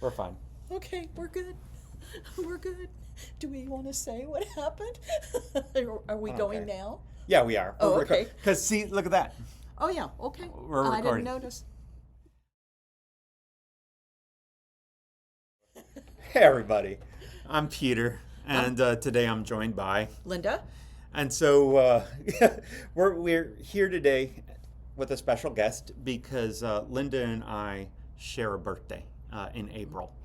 We're fine. Okay, we're good. We're good. Do we want to say what happened? Are we going Okay. now? Yeah, we are. Oh, okay. Because see, look at that. Oh, yeah, okay. We're I didn't recording. notice. Hey, everybody. I'm Peter, and today I'm joined by, Linda? and so we're here today with a special guest because Linda and I share a birthday in April,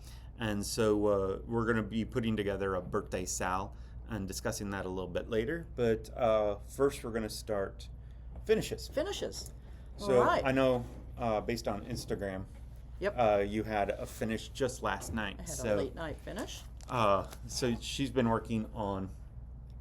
and so we're going to be putting together a birthday SAL and discussing that a little bit later. But first, we're going to start finishes. Finishes. So All right. I know, based on Instagram, Yep. you had a finish just last night. I had So a late night finish. so she's been working on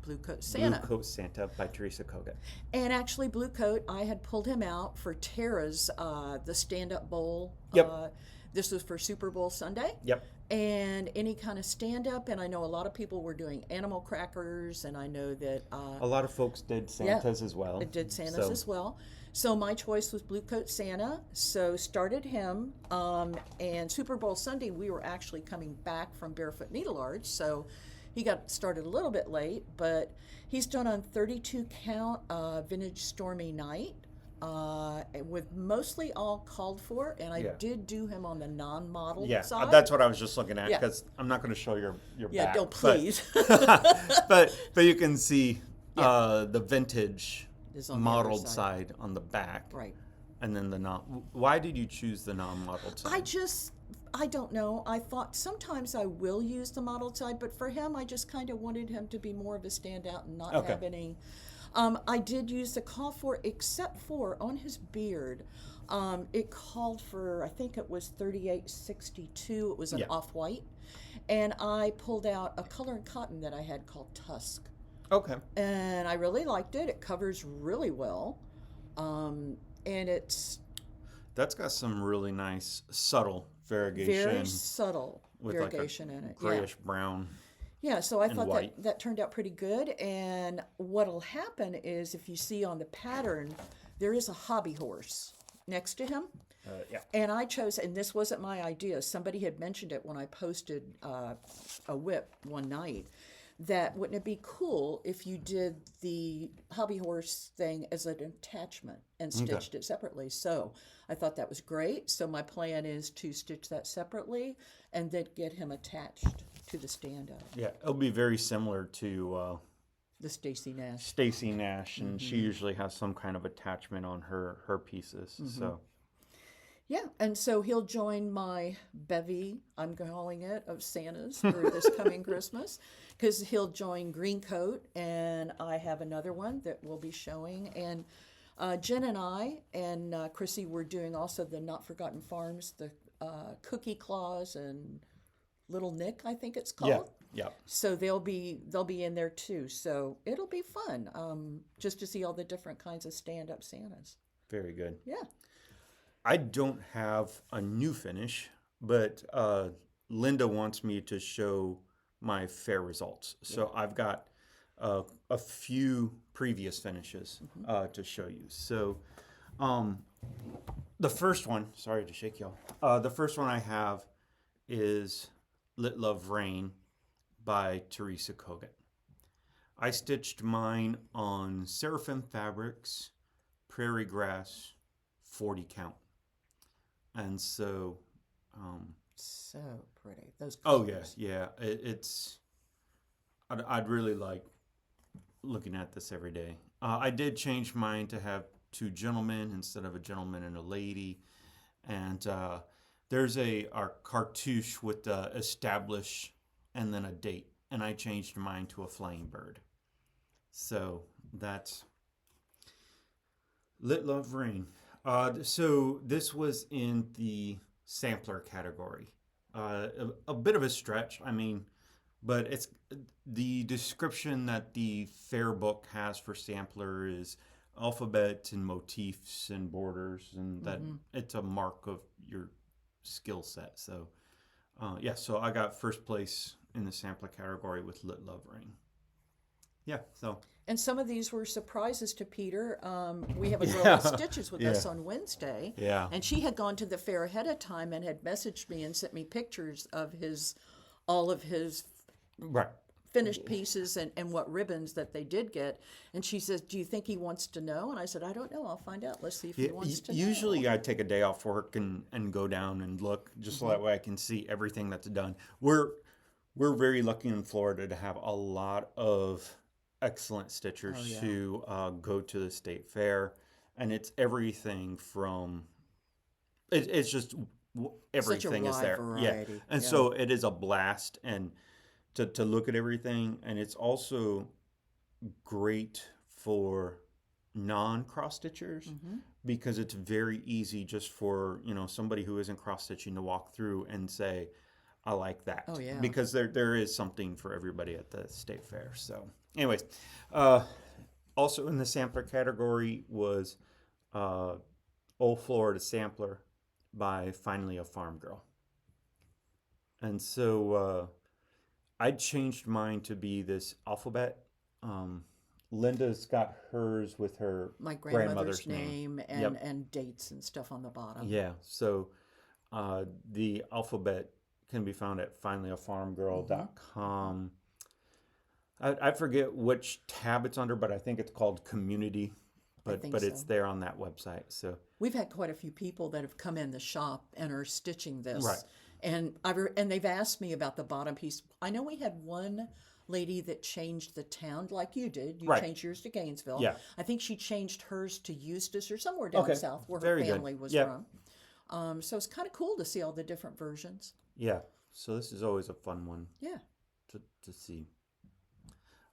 Blue Coat Santa. Blue Coat Santa by Teresa Kogut. And actually, Blue Coat, I had pulled him out for Tara's, the stand-up bowl. Yep. This was for Super Bowl Sunday. Yep. And any kind of stand-up. And I know a lot of people were doing animal crackers. And I know that... A lot of folks did Santas as well. It did Santas as well. So my choice was Blue Coat Santa. So started him. And Super Bowl Sunday, we were actually coming back from Barefoot Needle Arts. So he got started a little bit late, but he's done on 32 count Vintage Stormy Night. With mostly all called for, and I did do him on the non-model side. That's what I was just looking at, Yeah. because I'm not going to show your Yeah, back. don't please. But you can see the vintage Is on the modeled other side. side on the back. Right. And then the non. Why did you choose the non-modeled side? I don't know. I thought sometimes I will use the modeled side, but for him, I just kind of wanted him to be more of a standout and not have any. I did use the call for, except for on his beard. It called for, I think it was 3862. It was an off-white. And I pulled out a color and cotton that I had called Tusk. Okay. And I really liked it. It covers really well. And it's... That's got some really nice, subtle variegation. Very subtle with variegation like a in it. grayish brown. Yeah, so I thought white. that turned out pretty good. And what'll happen is, if you see on the pattern, there is a hobby horse next to him. And I chose, and this wasn't my idea, somebody had mentioned it when I posted a whip one night, that wouldn't it be cool if you did the hobby horse thing as an attachment and stitched it separately? So I thought that was great. So my plan is to stitch that separately and then get him attached to the stand-up. Yeah, it'll be very similar to The Stacy Nash. Stacy Nash, and she usually has some kind of attachment on her pieces. So Yeah, and so he'll join my bevy, I'm calling it, of Santas for this coming Christmas, because he'll join Green Coat, and I have another one that we'll be showing. And Jen and I and Chrissy were doing also the Not Forgotten Farms, the Cookie Claws and Little Nick, I think it's called. yeah. So they'll be in there too. So it'll be fun, just to see all the different kinds of stand-up Santas. Very good. Yeah. I don't have a new finish, but Linda wants me to show my fair results. So I've got a few previous finishes to show you. So the first one, sorry to shake y'all. The first one I have is Lit Love Rain by Teresa Kogut. I stitched mine on Seraphim Fabrics, Prairie Grass, 40 count. And so, So pretty. Those oh colors. yeah. I'd really like looking at this every day. I did change mine to have two gentlemen instead of a gentleman and a lady. And there's our cartouche with the establish and then a date. And I changed mine to a flying bird. So that's Lit Love Rain. So this was in the sampler category. A bit of a stretch, I mean, but it's the description that the fair book has for sampler is alphabet and motifs and borders, and that it's a mark of your skill set. So so I got first place in the sampler category with Lit Love Rain. yeah. So And some of these were surprises to Peter. We have a girl Yeah. that stitches with Yeah. us on Wednesday, Yeah. and she had gone to the fair ahead of time and had messaged me and sent me pictures of all of his right. finished pieces and what ribbons that they did get. And she says, "Do you think he wants to know?" And I said, "I don't know. I'll find out. Let's see if he wants to know." Usually I take a day off work and go down and look just so that way I can see everything that's done. We're very lucky in Florida to have a lot of excellent stitchers Oh, yeah. who go to the state fair, and it's everything from it's just everything is wide there. Yeah, variety, and yeah. so it is a blast and to look at everything, and it's also great for non-cross stitchers Mm-hmm. because it's very easy just for somebody who isn't cross stitching to walk through and say, I like that. Oh, yeah. Because there is something for everybody at the state fair. So anyways, also in the sampler category was Old Florida Sampler by Finally a Farm Girl. And so I changed mine to be this alphabet. Linda's got hers with her My grandmother's name and, Yep. and dates and stuff on the bottom. Yeah, so the alphabet can be found at finallyafarmgirl.com. I forget which tab it's under, but I think it's called Community. But it's so. there on that website. So We've had quite a few people that have come in the shop and are stitching this. Right. And they've asked me about the bottom piece. I know we had one lady that changed the town like you did. You Right. changed yours to Gainesville. Yeah. I think she changed hers to Eustis or somewhere down Okay. south where Very her good. family was Yep. from. So it's kind of cool to see all the different versions. yeah, so this is always a fun one Yeah. to see.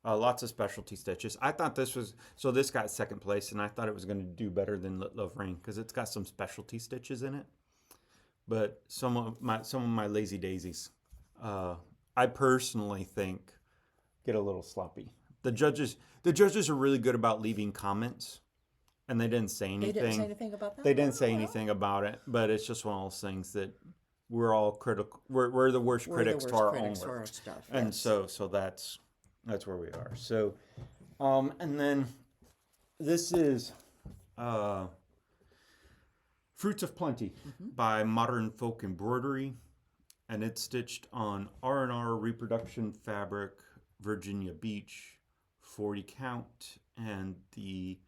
Lots of specialty stitches. I thought this got second place, and I thought it was going to do better than Lit Love Rain because it's got some specialty stitches in it. But some of my lazy daisies, I personally think, get a little sloppy. The judges are really good about leaving comments, and they didn't say anything. They didn't say anything about that? They didn't say Oh, well. anything about it, but it's just one of those things that we're all critical. We're the worst We're the critics worst to our critics own for our work, stuff, and yes. so that's where we are. So, and then this is Fruits of Plenty by Modern Folk Embroidery, and it's stitched on R&R reproduction fabric, Virginia Beach, 40 count, and the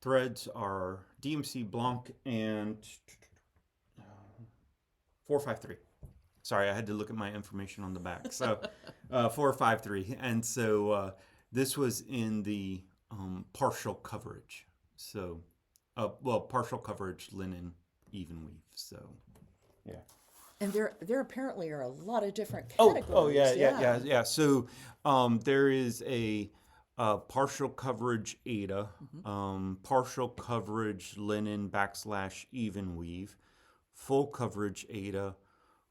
threads are DMC Blanc and 453. Sorry, I had to look at my information on the back. So 453, and so this was in the partial coverage. So, partial coverage linen even weave. So, yeah. And there apparently are a lot of different categories. Yeah. So there is a partial coverage Ada, partial coverage linen / even weave, full coverage Ada,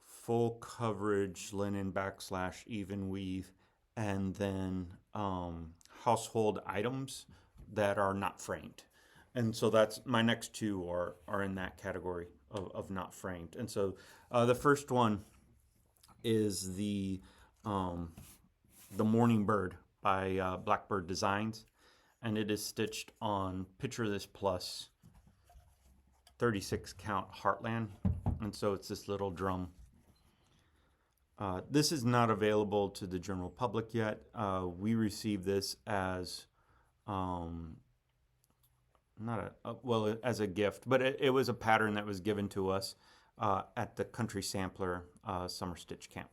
full coverage linen / even weave, and then household items that are not framed. And so that's my next two are in that category of not framed. And so the first one is the Morning Bird by Blackbird Designs, and it is stitched on Picture This Plus 36 count Heartland, and so it's this little drum. This is not available to the general public yet. We received this as as a gift, but it was a pattern that was given to us at the Country Sampler Summer Stitch Camp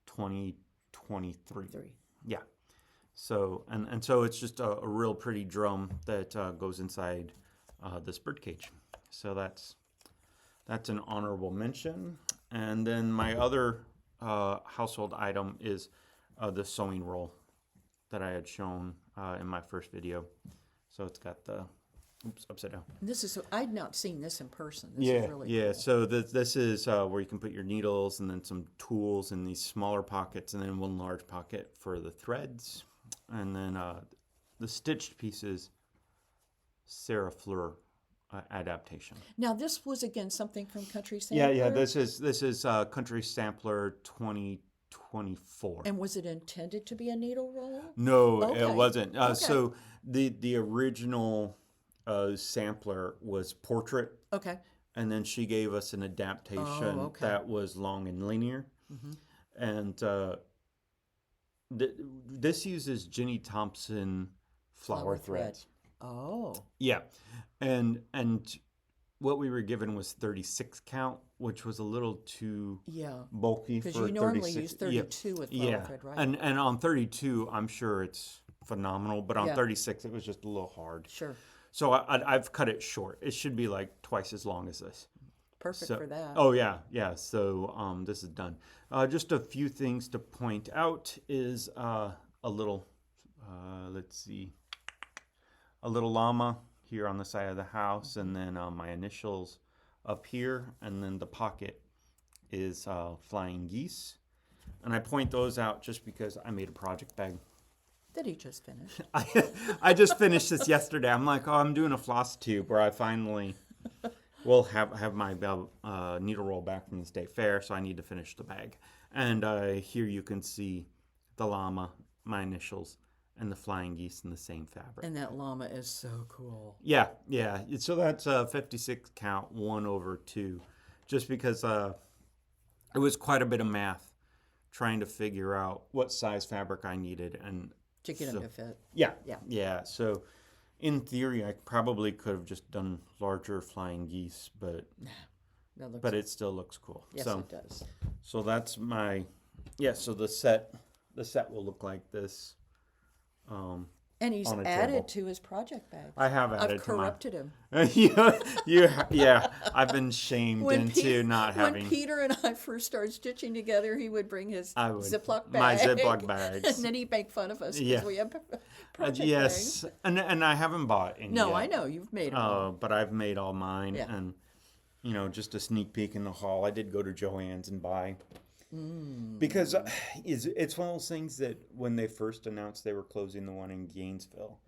2023. Yeah. So and so it's just a real pretty drum that goes inside this birdcage. So that's an honorable mention. And then my other household item is the sewing roll that I had shown in my first video. So it's got the upside down. I'd not seen this in person. This is really cool. So this is where you can put your needles and then some tools in these smaller pockets, and then one large pocket for the threads, and then the stitched pieces, Sarah Fleur adaptation. Now this was again something from Country Sampler. Yeah. This is Country Sampler 2020 24. And was it intended to be a needle roll? No, Okay. it wasn't. Okay. So the original sampler was portrait, Okay. and then she gave us an adaptation okay. that was long and linear. And this uses Jenny Thompson flower threads. Oh. Yeah, and what we were given was 36 count, which was a little too bulky for 36. Because you normally use 32 with flower thread, right? And on 32, I'm sure it's phenomenal, but on 36, it was just a little hard. Sure. So I've cut it short. It should be like twice as long as this. Perfect for that. Oh yeah. So this is done. Just a few things to point out is a little, let's see, a little llama here on the side of the house, and then my initials up here, and then the pocket is flying geese. And I point those out just because I made a project bag. Did he just finish? I just finished this yesterday. I'm like, I'm doing a Flosstube where I finally will have my needle roll back from the state fair, so I need to finish the bag. And here you can see the llama, my initials, and the flying geese in the same fabric. And that llama is so cool. Yeah. So that's 56 count, 1/2, just because it was quite a bit of math trying to figure out what size fabric I needed and to get them to fit. Yeah. So in theory, I probably could have just done larger flying geese, but it still looks cool. Yes, it does. So that's my So the set will look like this. And he's added to his project bag. I have added I've corrupted him. Yeah. I've been shamed into not having. When Peter and I first started stitching together, he would bring his Ziploc bag. My Ziploc bags. And then he'd make fun of us because we have project yes. bags. And I haven't bought any No, yet. I know. You've made them all. But I've made all mine. Yeah. And, just a sneak peek in the haul. I did go to Joann's and buy. Because it's one of those things that when they first announced they were closing the one in Gainesville,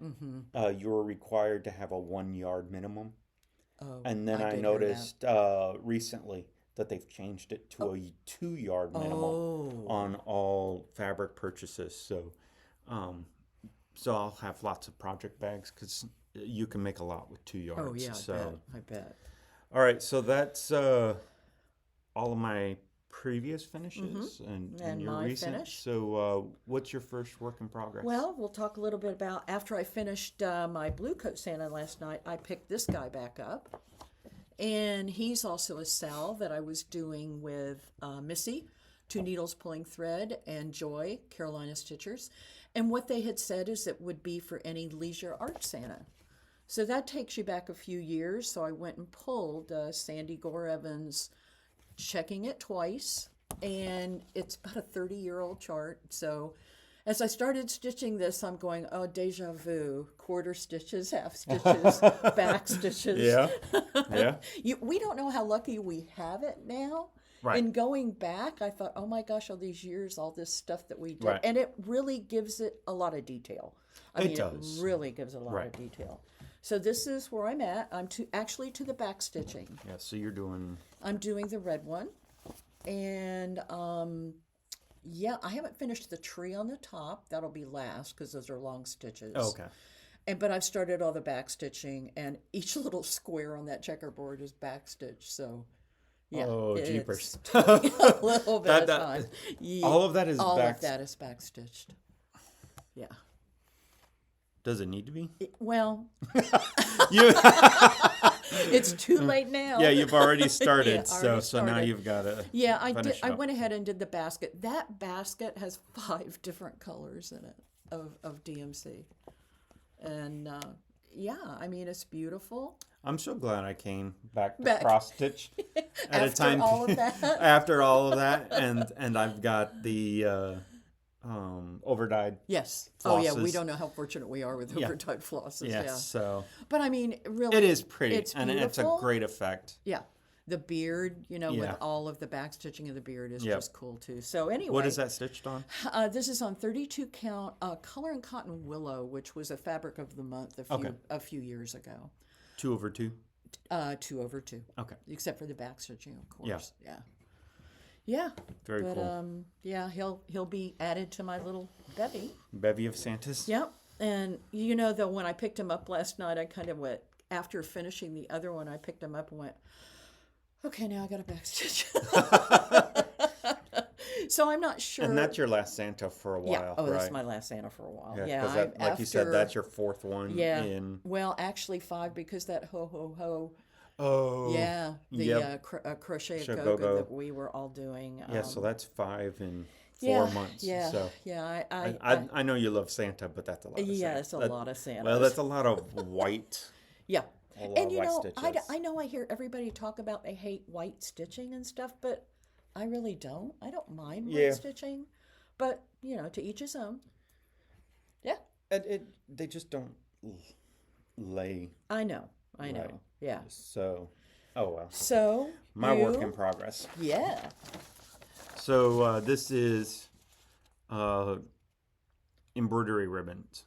you were required to have a 1 yard minimum. Oh, and then I noticed recently that they've changed it to a 2 yard minimum on all fabric purchases. So, I'll have lots of project bags because you can make a lot with 2 yards. Oh yeah, I bet. All right, so that's all of my previous finishes and your my recent. finish. So what's your first work in progress? Well, we'll talk a little bit about after I finished my blue coat Santa last night. I picked this guy back up, and he's also a SAL that I was doing with Missy, 2 Needles Pulling Thread, and Joy, Carolina Stitchers. And what they had said is it would be for any leisure art Santa. So that takes you back a few years. So I went and pulled Sandy Gore Evans' Checking It Twice, and it's about a 30-year-old chart. So as I started stitching this, I'm going, deja vu, quarter stitches, half stitches, back stitches. Yeah. We don't know how lucky we have it now. Right. And going back, I thought, oh my gosh, all these years, all this stuff that we did. Right. And it really gives it a lot of detail. It does. It really gives it a lot of detail. So this is where I'm at. I'm actually to the back stitching. Yeah, so you're doing... I'm doing the red one. And, I haven't finished the tree on the top. That'll be last because those are long stitches. Oh, okay. But I've started all the back stitching, and each little square on that checkerboard is back stitched. So, jeepers. a little bit of time. All of that is all of that is back stitched. Yeah. Does it need to be? It's too late now. Yeah, you've already started. Already so now you've got to. Yeah, I did. I went ahead and did the basket. That basket has 5 different colors in it of DMC, and it's beautiful. I'm so glad I came back to Crossstitch at a time all of that. after all of that, and I've got the overdyed. Yes. Flosses. Oh yeah, we don't know how fortunate we are with overdyed flosses. Yes, Yeah. So. But really, it is pretty, it's and it's a great effect. Yeah. The beard, with all of the back stitching of the beard is just cool too. So anyway. What is that stitched on? This is on 32 count Color and Cotton Willow, which was a fabric of the month a few years ago. 2/2? 2/2. Okay. Except for the back stitching, of course. Yeah. Yeah. Very but, cool. Yeah, he'll be added to my little bevy. Bevy of Santas. Yep. And though, when I picked him up last night, I kind of went, after finishing the other one, I picked him up and went, okay, now I got to backstitch. So I'm not sure. And that's your last Santa for a while, Oh, right? that's my last Santa for a while. Yeah, Yeah, because like you said, that's your fourth one yeah. in. Well, actually 5, because that ho ho ho. Oh. Yeah, the Yep. crochet Crochet go-go go. that we were all doing. Yeah, so that's 5 in 4 yeah, months. yeah, So yeah. I know you love Santa, but that's a lot of Yeah, Santa. it's a lot of Santa. Well, that's a lot of white. Yeah. A lot And of white stitches. I know I hear everybody talk about they hate white stitching and stuff, but I really don't. I don't mind white stitching, but to each his own. Yeah. They just don't lay. I know. Right. Yeah. So, oh well. So My work in progress. Yeah. So this is embroidery ribbons,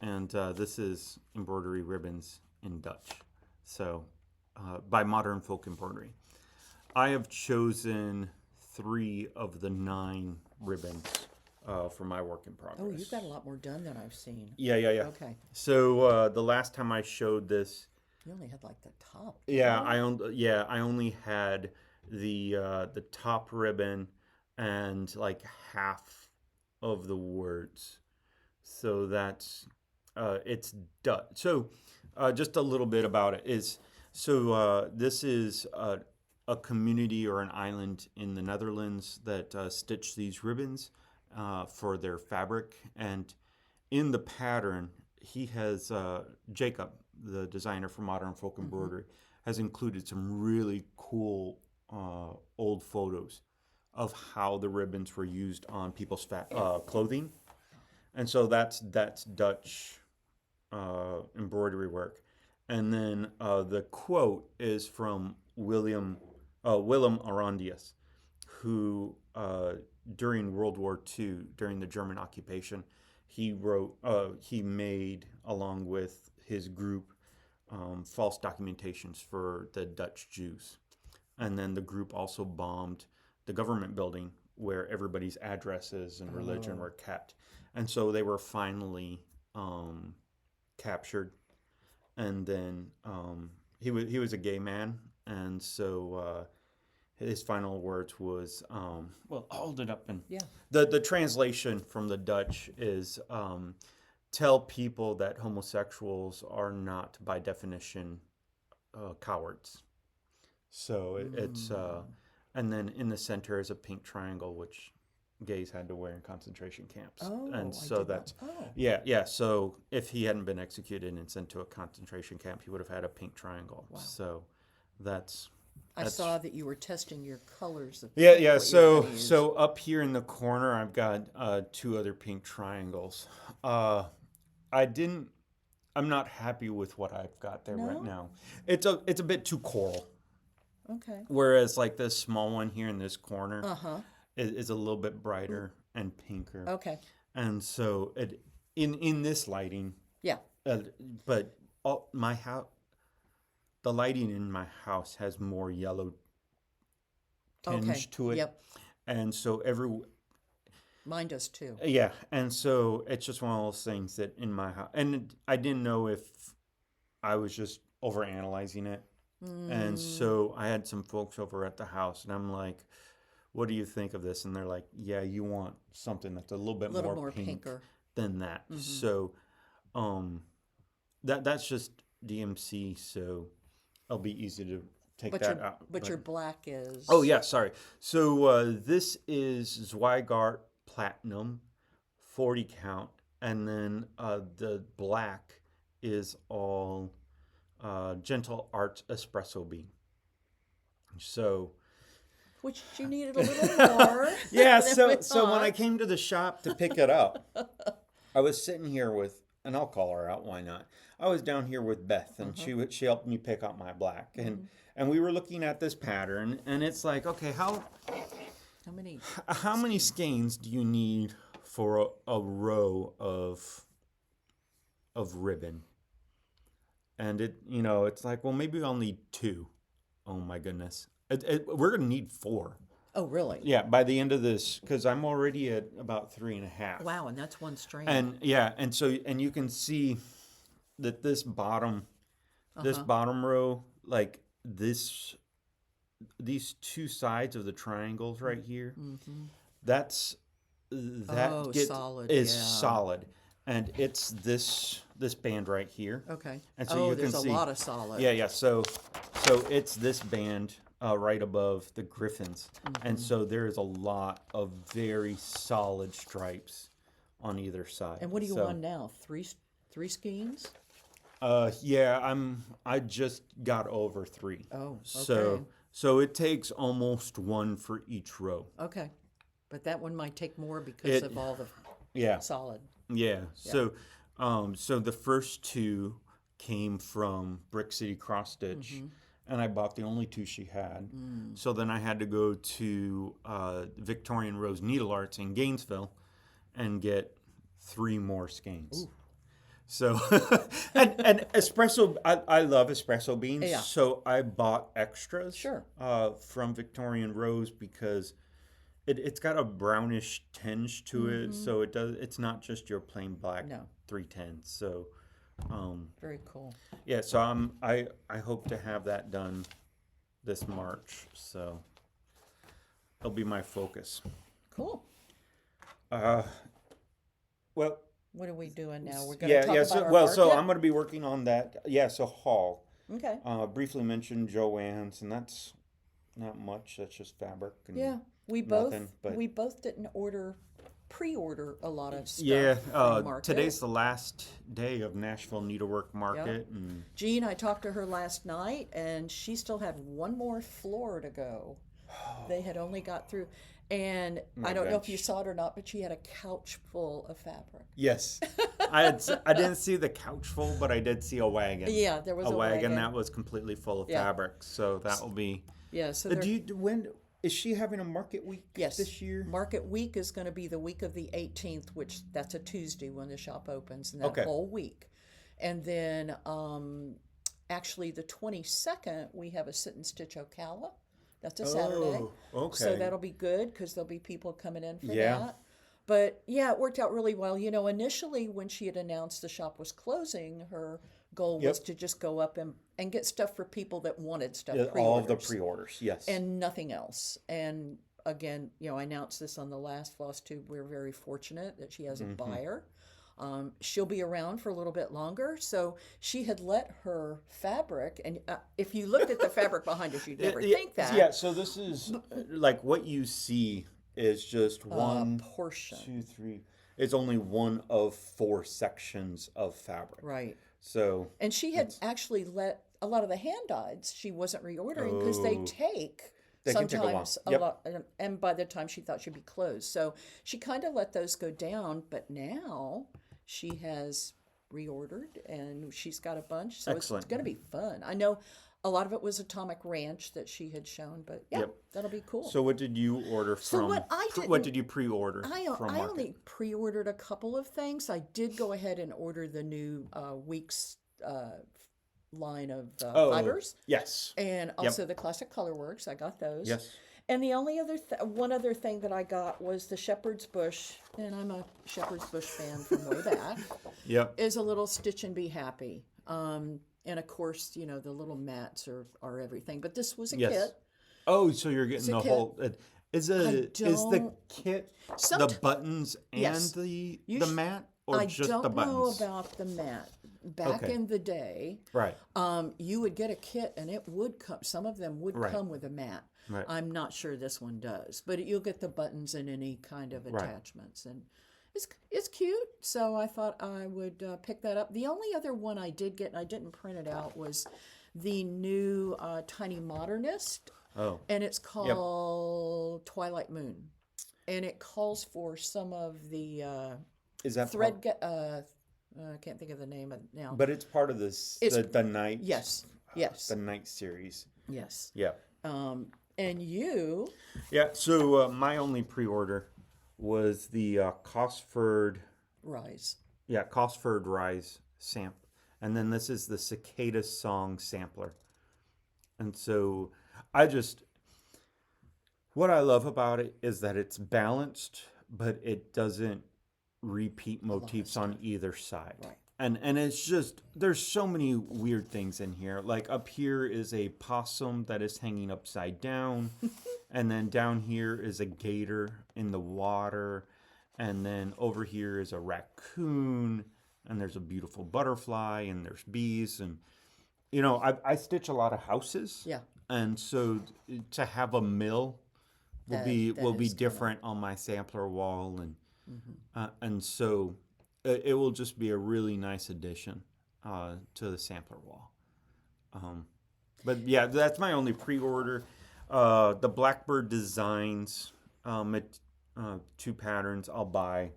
and this is embroidery ribbons in Dutch. So by Modern Folk Embroidery. I have chosen 3 of the 9 ribbons for my work in progress. Oh, you've got a lot more done than I've seen. Yeah. Okay. So the last time I showed this, You only had like the top. yeah, I only had the top ribbon and like half of the words. So that's it's done. So just a little bit about it is this is a community or an island in the Netherlands that stitch these ribbons for their fabric, and in the pattern he has Jacob, the designer for Modern Folk Embroidery, has included some really cool old photos of how the ribbons were used on people's clothing, and so that's Dutch embroidery work. And then the quote is from Willem Arondius, who during World War II, during the German occupation, he made, along with his group, false documentations for the Dutch Jews. And then the group also bombed the government building where everybody's addresses and religion were kept. And so they were finally captured. And then he was a gay man, and so his final words was, well, hold it up. And the translation from the Dutch is, tell people that homosexuals are not, by definition, cowards. So it's, and then in the center is a pink triangle, which gays had to wear in concentration camps. Oh, and so that's, yeah. So if he hadn't been executed and sent to a concentration camp, he would have had a pink triangle. Wow. So that's... I saw that you were testing your colors. Yeah. So up here in the corner, I've got 2 other pink triangles. I'm not happy with what I've got there right now. It's a bit too coral. Okay. Whereas like this small one here in this corner is a little bit brighter and pinker. Okay. And so in this lighting. Yeah. But my house. The lighting in my house has more yellow tinge to it. Yep. And so mine does too. Yeah. And so it's just one of those things that in my house, and I didn't know if I was just overanalyzing it. And so I had some folks over at the house, and I'm like, what do you think of this? And they're like, yeah, you want something that's a little bit more pinker than that. So that's just DMC, so it'll be easy to take that out. But your black is... Oh, yeah, sorry. So this is Zweigart Platinum, 40 count, and then the black is all Gentle Arts Espresso Bean. So... Which you needed a little more. Yeah, so when I came to the shop to pick it up, I was sitting here with, and I'll call her out, why not? I was down here with Beth, and she helped me pick out my black, and we were looking at this pattern, and it's like, okay, how many skeins do you need for a row of ribbon? And it's like, well, maybe I'll need 2. Oh my goodness, we're gonna need 4. Oh, really? Yeah, by the end of this, because I'm already at about 3.5. Wow, and that's one strand. And yeah, and you can see that this bottom row, like these two sides of the triangles right here, that's that gets solid, is yeah. solid, and it's this band right here. Okay. And so you there's can a see, lot of solid. yeah. So it's this band right above the griffins, and so there is a lot of very solid stripes on either side. And what are you on now? Three skeins? Yeah, I just got over 3. Oh, okay. So it takes almost 1 for each row. Okay. But that one might take more because of all the Yeah. solid. Yeah. So so the first 2 came from Brick City Crossstitch, and I bought the only 2 she had. So then I had to go to Victorian Rose Needle Arts in Gainesville and get 3 more skeins. Ooh. So, and espresso, I love espresso beans. Yeah. So I bought extras Sure. From Victorian Rose because it's got a brownish tinge to it. So it's not just your plain black 310. So, Very cool. yeah, so I hope to have that done this March. So it'll be my focus. Cool. Well, What are we doing now? We're going to talk about our market? So I'm going to be working on that. Yeah, so haul. Okay. Briefly mentioned Joann's, and that's not much. That's just fabric. And Yeah, we both didn't pre-order a lot of stuff. Yeah, from market. today's the last day of Nashville Needlework Market, and Jean, I talked to her last night, and she still had one more floor to go. They had only got through, and I don't know if you saw it or not, but she had a couch full of fabric. yes, I didn't see the couch full, but I did see a wagon. Yeah, there was a wagon that was completely full of fabric. So that will be. Yeah. So when is she having a market week this year? Market week is going to be the week of the 18th, which that's a Tuesday when the shop opens, and that whole week. And then actually the 22nd, we have a Sit and Stitch Ocala. That's a Saturday. Okay. So that'll be good because there'll be people coming in for that. But yeah, it worked out really well. You know, initially when she had announced the shop was closing, her goal was to just go up and get stuff for people that wanted stuff. All of the pre-orders, yes. And nothing else. And again, you know, I announced this on the last Flosstube. We're very fortunate that she has a buyer. She'll be around for a little bit longer. So she had let her fabric, and if you looked at the fabric behind us, you'd never think that. Yeah, so this is like what you see is just one portion. 2, 3. It's only one of 4 sections of fabric. Right. So. And she had actually let a lot of the hand dyeds she wasn't reordering because they can take a while. sometimes a lot, and by the time she thought she'd be closed, so she kind of let those go down. But now she has reordered and she's got a bunch, so Excellent. It's going to be fun. I know a lot of it was Atomic Ranch that she had shown, but that'll be cool. So what did you order from? What did you pre-order from I market? only pre-ordered a couple of things. I did go ahead and order the new Weeks line of fibers. Yes. And also the Classic Colorworks. I got those. Yes. And the only other one other thing that I got was the Shepherd's Bush, and I'm a Shepherd's Bush fan from way back. Yep. Is a little Stitch and Be Happy. And of course, you know, the little mats are everything. But this was a kit. Oh, so you're getting the whole. Is the kit the buttons and the mat, or just the buttons? I don't know about the mat. Back in the day, right? You would get a kit, and it would come. Some of them would come with a mat. Right. I'm not sure this one does, but you'll get the buttons and any kind of attachments, and it's cute. So I thought I would pick that up. The only other one I did get, and I didn't print it out, was the new Tiny Modernist. Oh. And it's called Twilight Moon, and it calls for some of the is that thread. I can't think of the name of it now. But it's part of this the night. Yes. The night series. Yes. Yeah. And you? Yeah. So my only pre-order was the Cosford Rise. Yeah, Cosford Rise sample, and then this is the Cicada Song sampler. And so I just What I love about it is that it's balanced, but it doesn't repeat motifs on either side. Right. And it's just, there's so many weird things in here. Like up here is a possum that is hanging upside down. And then down here is a gator in the water. And then over here is a raccoon. And there's a beautiful butterfly and there's bees. And, you know, I stitch a lot of houses. Yeah. And so to have a mill will be different on my sampler wall, and so it will just be a really nice addition to the sampler wall. But yeah, that's my only pre-order. The Blackbird Designs, 2 patterns I'll buy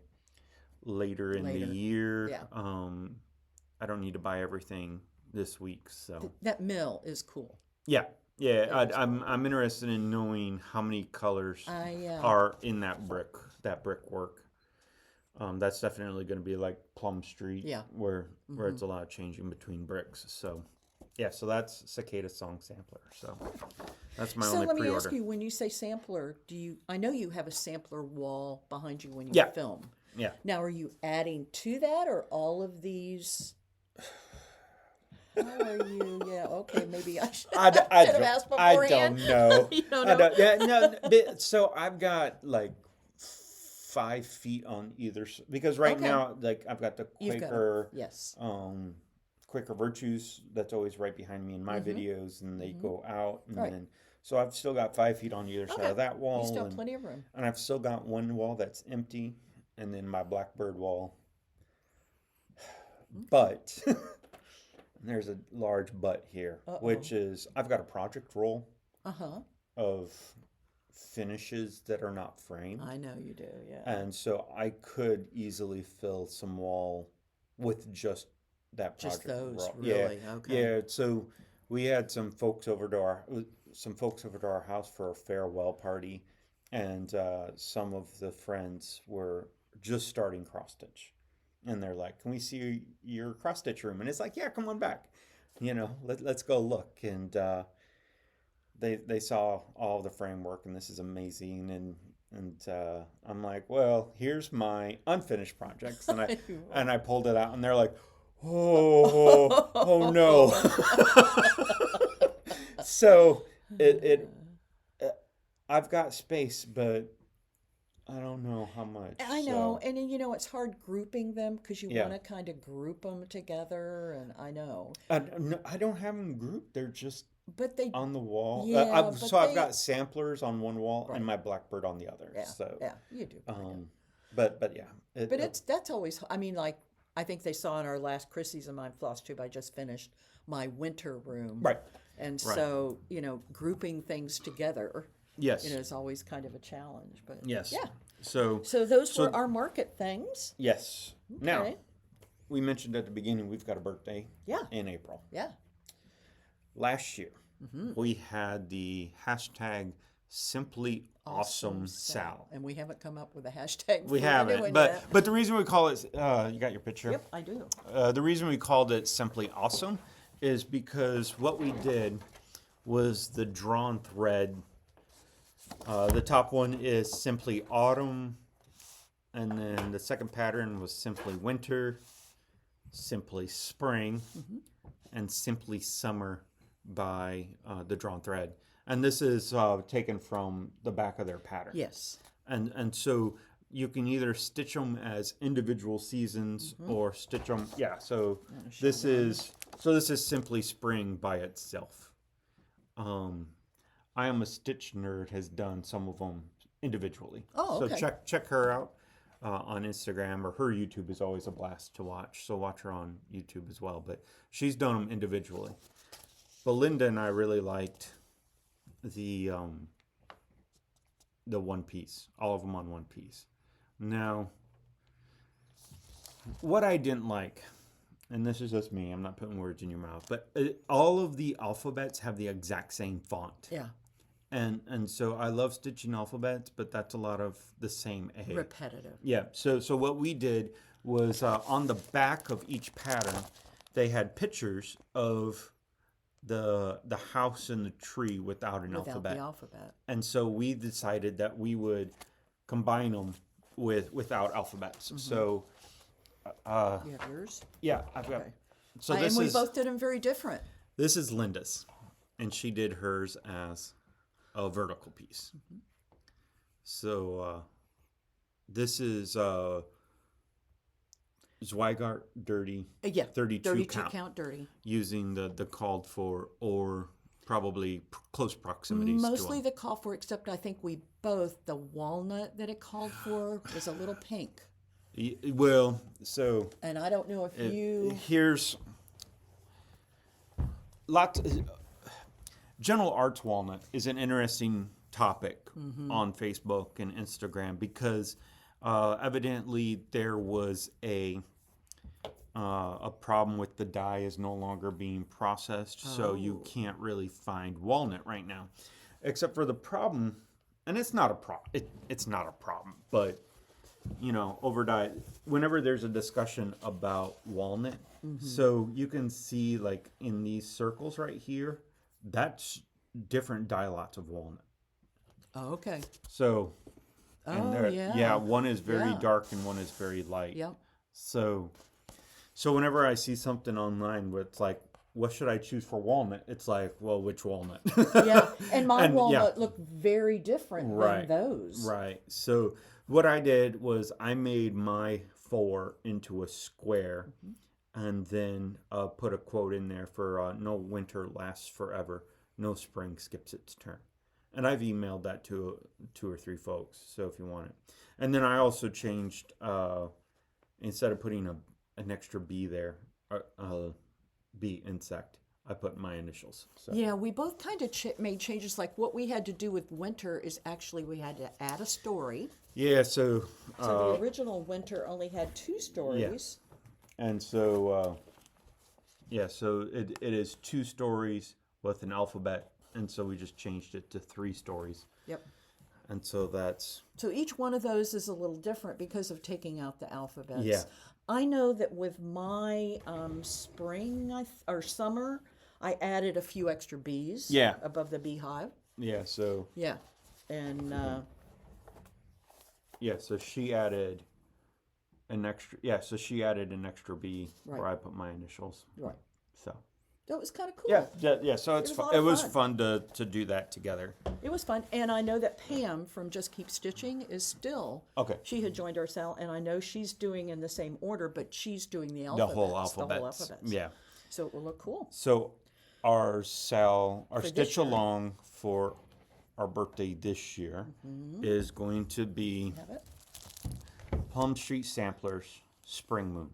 later in the year. Yeah. I don't need to buy everything this week, so That mill is cool. yeah. Yeah, I'm interested in knowing how many colors are in that brickwork. That's definitely going to be like Plum Street, where it's a lot of changing between bricks. So, yeah, so that's Cicada Song Sampler. So that's my only pre-order. So let me ask you, when you say sampler, I know you have a sampler wall behind you when you film. Yeah. Now, are you adding to that, or all of these? How are you? Yeah, okay, maybe I should have asked beforehand. I don't know. You don't know? So I've got like 5 feet on either, because right now, like I've got the Quaker, Quaker Virtues that's always right behind me in my videos, and they go out, and then so I've still got 5 feet on either side of that wall. You still have plenty of room, and I've still got one wall that's empty, and then my Blackbird wall, but. There's a large but here, which is I've got a project roll of finishes that are not framed. I know you do, yeah. And so I could easily fill some wall with just that project roll. Just those, roll. really? Yeah. Okay. Yeah, so we had some folks over to our house for a farewell party, and some of the friends were just starting cross-stitch. And they're like, "Can we see your cross-stitch room?" And it's like, "Yeah, come on back. You know, let's go look." And they saw all the framework, and this is amazing. And I'm like, "Well, here's my unfinished projects." And I pulled it out, and they're like, "Oh no!" So I've got space, but I don't know how much. I know, and you know, it's hard grouping them because you want to kind of group them together, and I know. I don't have them grouped; they're just on the wall. Yeah, I've got samplers on one wall and my Blackbird on the other. Yeah, so you do. But yeah. That's always. I mean, like I think they saw in our last Chrissy's and mine Flosstube. I just finished my winter room, right, and so you know, grouping things together. Yes. You know, it's always kind of a challenge, but yes. Yeah. So those were our market things. Yes. Okay. Now, we mentioned at the beginning we've got a birthday in April. Yeah. Last year, we had the hashtag Simply Awesome SAL. And we haven't come up with a hashtag. We haven't. But the reason we call it, you got your picture? Yep, I do. The reason we called it Simply Awesome is because what we did was the drawn thread. The top one is Simply Autumn, and then the second pattern was Simply Winter, Simply Spring, and Simply Summer by the drawn thread. And this is taken from the back of their pattern. Yes. And so you can either stitch them as individual seasons or stitch them. Yeah. So this is Simply Spring by itself. I Am a Stitch Nerd has done some of them individually. Oh, okay. So check her out on Instagram, or her YouTube is always a blast to watch. So watch her on YouTube as well. But she's done them individually. Belinda and I really liked the one piece, all of them on one piece. Now, what I didn't like, and this is just me, I'm not putting words in your mouth, but all of the alphabets have the exact same font. Yeah. And so I love stitching alphabets, but that's a lot of the same A. Repetitive. Yeah. So what we did was on the back of each pattern, they had pictures of the house and the tree without an without alphabet. the alphabet. And so we decided that we would combine them without alphabets. So You have yours? yeah, I've got. Okay. So And this we is both did them very different. this is Linda's, and she did hers as a vertical piece. So this is Zweigart Dirty Yeah, 32 count, count dirty. using the called for or probably close proximities Mostly to the call for, except I think we both, the walnut that it called for was a little pink. them. Well, so And I don't know if you... here's lots. General arts walnut is an interesting topic on Facebook and Instagram because evidently there was a problem with the dye is no longer being processed, so you can't really find walnut right now, except for the problem, and it's not a problem. It's not a problem, but you know, over dye. Whenever there's a discussion about walnut, so you can see like in these circles right here, that's different dye lots of walnut. Oh, okay. So, and yeah. one is very Yeah. dark and one is very light. Yep. So whenever I see something online where it's like, what should I choose for walnut? It's like, well, which walnut? Yeah, and my And, yeah. walnut looked very different Right. than those. Right. So what I did was I made my 4 into a square and then put a quote in there for no winter lasts forever, no spring skips its turn. And I've emailed that to 2 or 3 folks, so if you want it. And then I also changed, instead of putting an extra bee there, bee insect, I put my initials. So. Yeah, we both kind of made changes. Like what we had to do with winter is actually we had to add a story. Yeah, so... So the original winter only had 2 stories. And so, so it is 2 stories with an alphabet, and so we just changed it to 3 stories. Yep. And so that's... So each one of those is a little different because of taking out the alphabets. Yeah. I know that with my spring or summer, I added a few extra bees. Yeah. Above the beehive. Yeah, so... Yeah. And so she added an extra... Yeah, so she added an extra bee where I put my initials. right. So... That was kind of cool. Yeah. So it's was a lot fun. It of was fun. fun to do that together. It was fun, and I know that Pam from Just Keep Stitching is still. Okay. She had joined our SAL, and I know she's doing in the same order, but she's doing the The alphabets. whole alphabets. Yeah. So it will look cool. So our SAL, our this stitch year. along for our birthday this year is going to be Have it? Plum Street Samplers Spring Moon.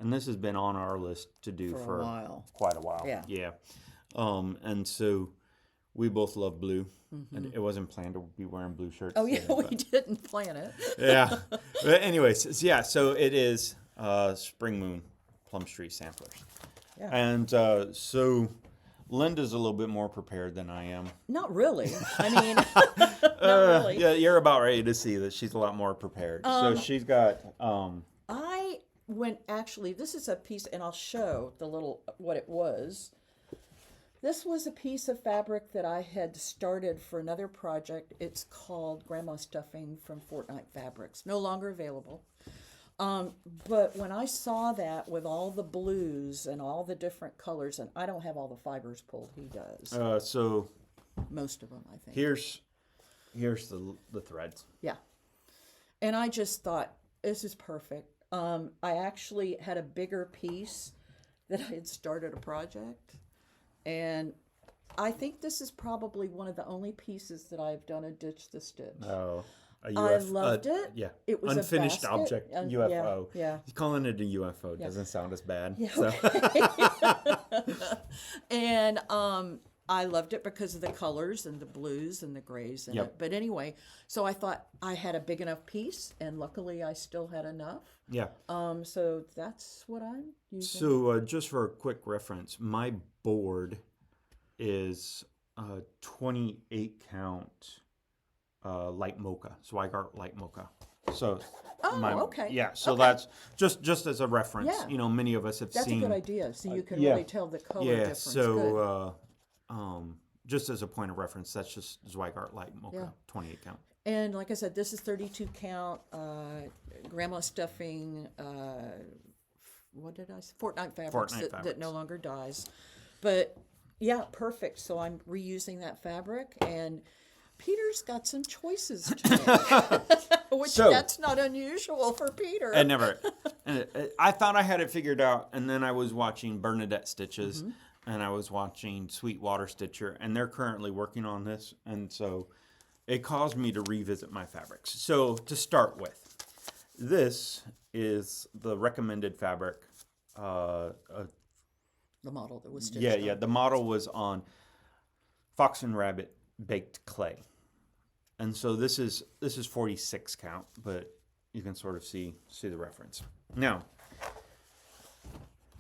And this has been on our list to do for a while. quite a while. Yeah. And so we both love blue. And it wasn't planned to be wearing blue shirts. Oh yeah, today, we didn't plan it. yeah. But anyways, yeah, so it is Spring Moon Plum Street Samplers. Yeah. And so Linda's a little bit more prepared than I am. Not really. I mean, not really. Yeah, you're about ready to see that she's a lot more prepared. So she's got This is a piece, and I'll show what it was. This was a piece of fabric that I had started for another project. It's called Grandma Stuffing from Fortnite Fabrics. No longer available. But when I saw that with all the blues and all the different colors, and I don't have all the fibers pulled, he does. so Most of them, I think. here's the threads. Yeah. And I just thought, this is perfect. I actually had a bigger piece that I had started a project. And I think this is probably one of the only pieces that I've done a ditch the stitch. Oh, I loved it. Yeah, It was a unfinished basket. object UFO. Yeah. He's calling it a UFO. Doesn't sound as bad. Yeah, So. And I loved it because of the colors and the blues and the grays in it. But anyway, so I thought I had a big enough piece, and luckily I still had enough. Yeah. So that's what I'm using. So just for a quick reference, my board is 28 count light mocha, Zweigart light mocha. So, Oh, okay. yeah. So Okay. that's just as a reference. Yeah. You know, many of us have That's seen. a good idea. So you can Yeah. really tell the color Yeah. difference. Good. So, just as a point of reference, that's just Zweigart Light Mocha, Yeah. 28 count. And like I said, this is 32 count, grandma stuffing, what did I say? Fortnite fabrics, Fortnite that fabrics. no longer dyes. But yeah, perfect. So I'm reusing that fabric, and Peter's got some choices to make, which So- that's not unusual for Peter. I never. I thought I had it figured out, and then I was watching Bernadette Stitches, and I was watching Sweetwater Stitcher, and they're currently working on this, and so it caused me to revisit my fabrics. So to start with, this is the recommended fabric. The model that was stitched Yeah, on. yeah. The model was on Fox and Rabbit baked clay, and so this is 46 count, but you can sort of see the reference. Now,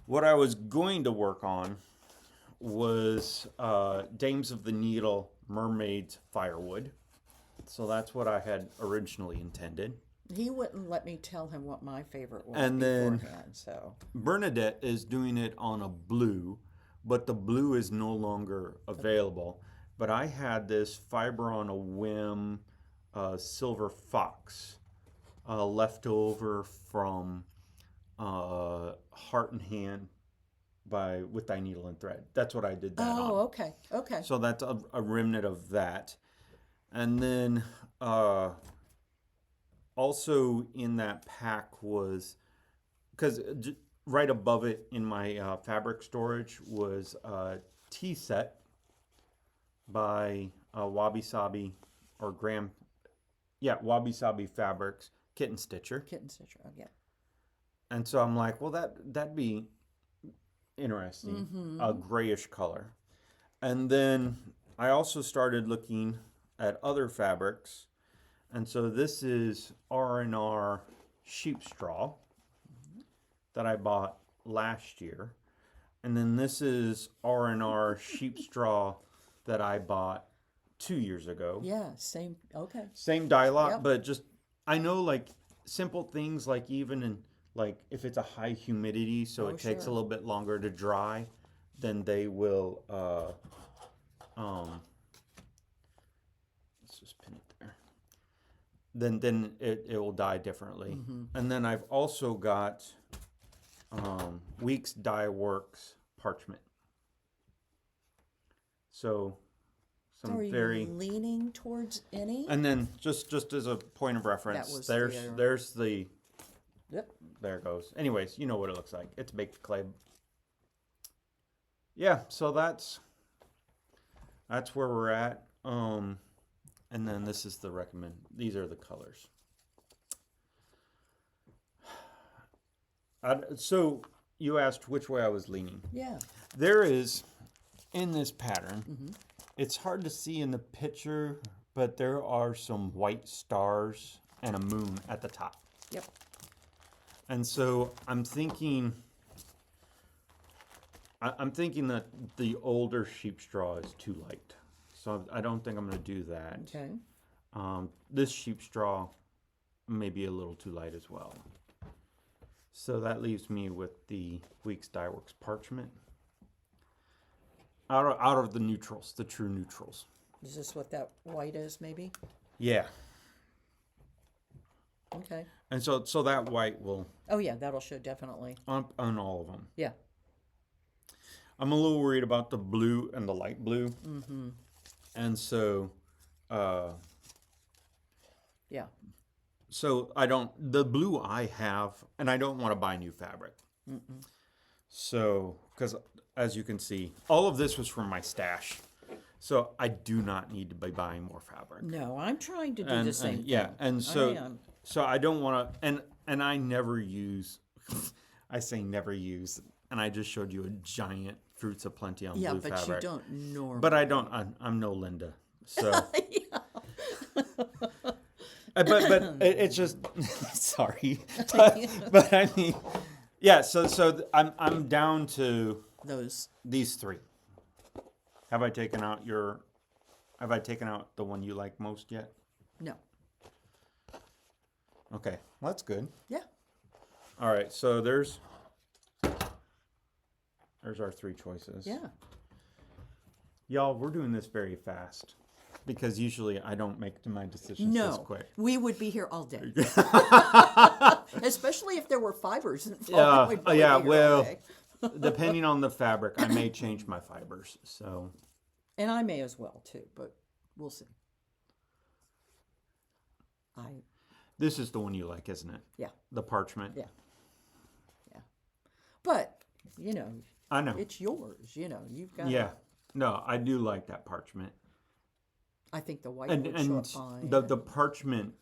what I was going to work on was Dames of the Needle Mermaids Firewood. So that's what I had originally intended. He wouldn't let me tell him what my favorite was And then- beforehand, so. Bernadette is doing it on a blue, but the blue is no longer available. But I had this Fiber on a Whim Silver Fox left over from Heart and Hand with Thy Needle and Thread. That's what I did that on. Oh, okay, okay. So that's a remnant of that. And then also in that pack was, because right above it in my fabric storage was Tea Set by Wabi Sabi or Wabi Sabi Fabrics Kitten Stitcher. Kitten stitcher, oh, yeah. And so I'm like, well, that'd be interesting, a grayish color. And then I also started looking at other fabrics, and so this is R&R sheep straw that I bought last year, and then this is R&R sheep straw that I bought 2 years ago. Yeah, same, okay. Same dye lot, Yep. but just I know like simple things like even in like if it's a high humidity, so Oh, it takes a sure. little bit longer to dry, then they will let's just pin it there. Then it will dye differently. And then I've also got Weeks Dye Works parchment. So some Are you very leaning towards any? and then just as a point of reference, was there's the- there's the Yep. there it goes. Anyways, you know what it looks like. It's baked clay. Yeah, so that's where we're at. And then this is the recommend. These are the colors. So you asked which way I was leaning. Yeah. There is in this pattern. It's hard to see in the picture, but there are some white stars and a moon at the top. Yep. And so I'm thinking that the older sheep straw is too light. So I don't think I'm going to do that. Okay. This sheep straw may be a little too light as well. So that leaves me with the Weeks Dye Works parchment. Out of the neutrals, the true neutrals. Is this what that white is, maybe? Yeah. Okay. And so that white will Oh, yeah, that'll show definitely. on all of them. Yeah. I'm a little worried about the blue and the light blue. And so, Yeah. so the blue I have, and I don't want to buy new fabric. So, because as you can see, all of this was from my stash. So I do not need to be buying more fabric. No, I'm trying to do the same thing. Yeah, and so I am. so I don't want to, and I never use. I say never use, and I just showed you a giant Fruits of Plenty on Yeah, blue but fabric. you don't normally. But I don't. I'm no Linda. So. But it's just sorry, but I mean, yeah. So I'm down to Those. these three. Have I taken out the one you like most yet? No. Okay, well, that's good. Yeah. All right, so there's our 3 choices. Yeah. Y'all, we're doing this very fast because usually I don't make my decisions this No, quick. we would be here all day. Especially if there were fibers involved. Yeah, we'd probably yeah. be here all Well, day. depending on the fabric, I may change my fibers. So And I may as well too, but we'll see. this is the one you like, isn't it? Yeah. The parchment. Yeah. Yeah. But, you know, I know. it's yours. You know, you've got. Yeah. No, I do like that parchment. I think the white And would show up fine. the parchment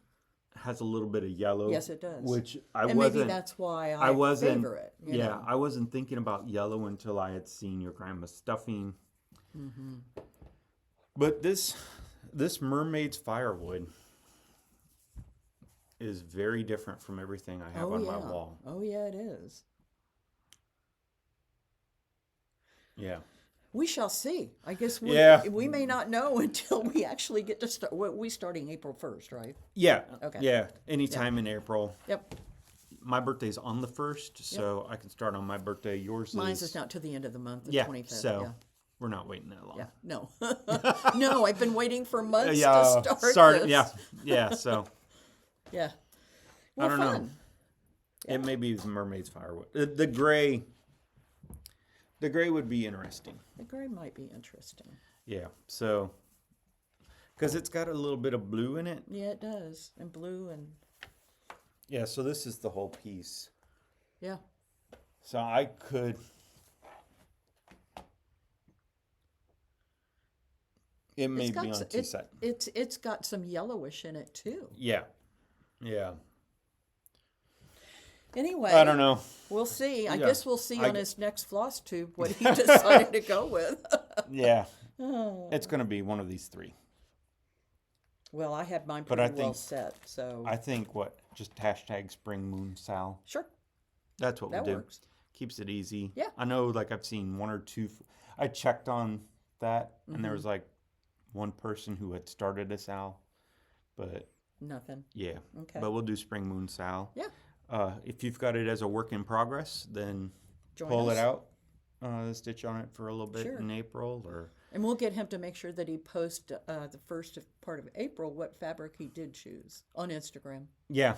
has a little bit of yellow. Yes, it does. Which and maybe that's why I wasn't, favor it. You yeah, know? I wasn't thinking about yellow until I had seen your grandma's stuffing. Mm-hmm. But this mermaid's firewood is very different from everything I have on my wall. Oh, yeah, it is. Yeah. We shall see. I guess we may not know until we actually get to start. We starting April 1st, right? Yeah. Okay. Yeah. Anytime in April. Yep. My birthday's on the 1st, so I can start on my birthday. Yours Mine's is not till the end of the month, the 25th. So we're not waiting that long. Yeah. No. No, I've been waiting for months Yeah, to start this. Yeah. Yeah. So Yeah. Well, I don't fun. know. It may be the mermaid's firewood. The gray. The gray would be interesting. The gray might be interesting. Yeah. So, because it's got a little bit of blue in it. Yeah, it does. And blue and. Yeah. So this is the whole piece. Yeah. So I could. It may be on two sides. It's got some yellowish in it too. Yeah. Yeah. Anyway, I don't know. We'll see. I Yeah. guess we'll see on his next Flosstube what he decided to go with. Yeah. Oh. It's going to be one of these 3. Well, I had mine But I pretty well think- set, so I think just hashtag spring moon Sal. sure, That's what that we'll do. works. Keeps it easy. Yeah. I know, like, I've seen 1 or 2. I checked on that, and there was, like, one person who had started a Sal. But, Nothing. yeah. Okay. But we'll do spring moon Sal. Yeah. If you've got it as a work in progress, then Join pull us. it out. Stitch on it for a little bit Sure. in April. And we'll get him to make sure that he posts the first part of April what fabric he did choose on Instagram. Yeah.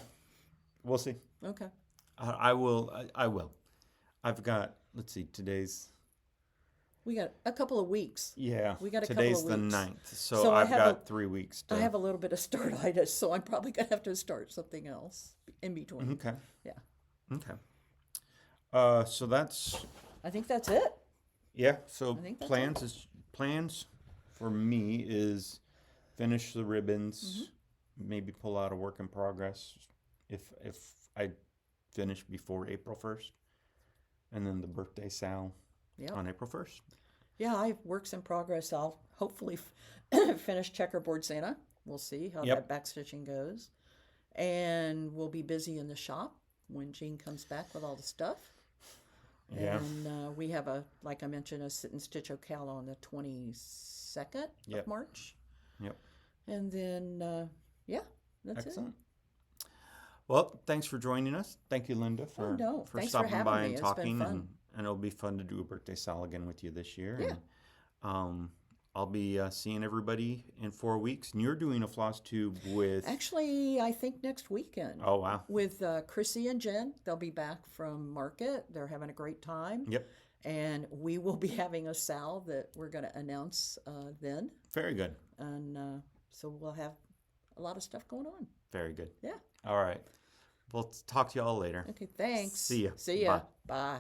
We'll see. Okay. I will. I will. I've got, let's see, today's... We got a couple of weeks. Yeah. We got a today's couple of weeks. the 9th. So, So I I've have got 3 weeks to... I have a little bit of startitis, so I'm probably going to have to start something else in between. Okay. Yeah. Okay. So that's... I think that's it. Yeah. So I think that's plans for me is finish the ribbons, maybe pull out a work in progress if I finish before April 1st, and then the birthday Sal on April 1st. Yeah, I have works in progress. I'll hopefully finish Checkerboard Santa. We'll see how that backstitching goes. And we'll be busy in the shop when Jean comes back with all the stuff. Yeah. And we have like I mentioned, a sit and stitch Ocala on the 22nd of March. Yep. And then, that's Excellent. Well, thanks for joining us. Thank you, Linda, for Thanks for stopping having by me. and It's been talking. fun. And it'll be fun to do a birthday Sal again with you this year. Yeah. And, I'll be seeing everybody in 4 weeks. And you're doing a Flosstube with... Actually, I think next weekend. Oh, wow. With Chrissy and Jen. They'll be back from market. They're having a great time. Yep. And we will be having a Sal that we're going to announce then. Very good. And so we'll have a lot of stuff going on. Very good. Yeah. All right. We'll talk to you all later. Okay, thanks. See ya. See ya. Bye. Bye.